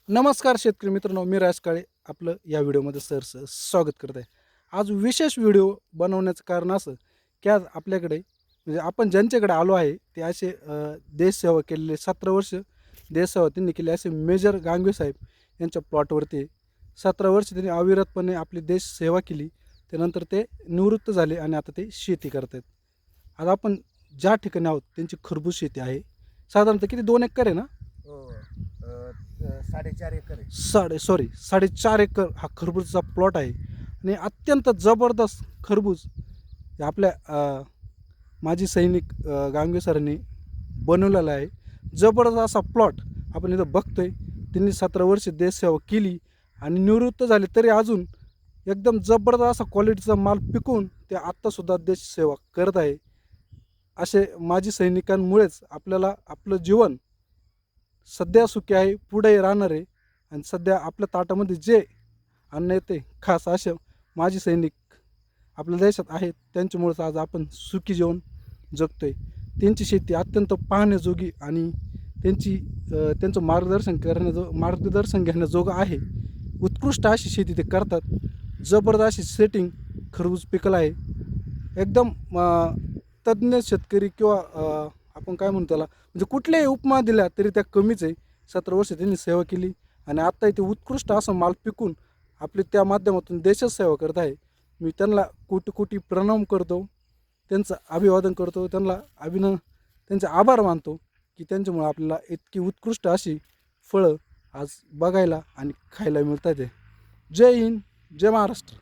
नमस्कार शेतकरी मित्रांनो, मी राज काळे आपलं या व्हिडिओमध्ये स्वागत करत आहे. आज विशेष व्हिडिओ बनवण्याचं कारण असं की आज आपल्याकडे म्हणजे आपण ज्यांच्याकडे आलो आहे ते असे देशसेवा केलेले 17 वर्ष देशसेवा त्यांनी केली असे मेजर गांगवे साहेब यांच्या प्लॉटवरती 17 वर्ष त्यांनी अविरतपणे आपली देशसेवा केली. त्यानंतर ते निवृत्त झाले आणि आता ते शेती करत आहेत. आज आपण ज्या ठिकाणी आहोत त्यांची खरबूज शेती आहे. साधारणतः किती 2 एकर आहे ना? हो. 4.5 एकर आहे. 4.5 एकर हा खरबूजचा प्लॉट आहे आणि अत्यंत जबरदस्त खरबूज हे आपल्या माजी सैनिक गांगवे सरांनी बनवलेला आहे. जबरदस्त असा प्लॉट आपण इथं बघतोय. त्यांनी 17 वर्ष देशसेवा केली आणि निवृत्त झाले तरी अजून एकदम जबरदस्त असा क्वालिटीचा माल पिकवून ते आत्तासुद्धा देशसेवा करत आहे. असे माजी सैनिकांमुळेच आपल्याला आपलं जीवन सध्या सुखी आहे, पुढे राहणार आहे आणि सध्या आपल्या ताटामध्ये जे अन्न येते खास असे माजी सैनिक आपल्या देशात आहेत. त्यांच्यामुळेच आज आपण सुखी जीवन जगतोय. त्यांची शेती अत्यंत पाहण्याजोगी आणि त्यांचं मार्गदर्शन घेण्याजोगं आहे. उत्कृष्ट अशी शेती ते करतात. जबरदस्त अशी सेटिंग खरबूज पिकलं आहे. एकदम तज्ज्ञ शेतकरी किंवा आपण काय म्हणतो त्याला म्हणजे कुठल्याही उपमा दिल्या तरी त्या कमीच आहे. 17 वर्ष त्यांनी सेवा केली आणि आत्ता इथे उत्कृष्ट असं माल पिकून आपली त्या माध्यमातून देशात सेवा करत आहे. मी त्यांना कोटी कोटी प्रणाम करतो, त्यांचं अभिवादन करतो, त्यांचे आभार मानतो की त्यांच्यामुळे आपल्याला इतकी उत्कृष्ट अशी फळं आज बघायला आणि खायला मिळतात आहे. जय हिंद, जय महाराष्ट्र.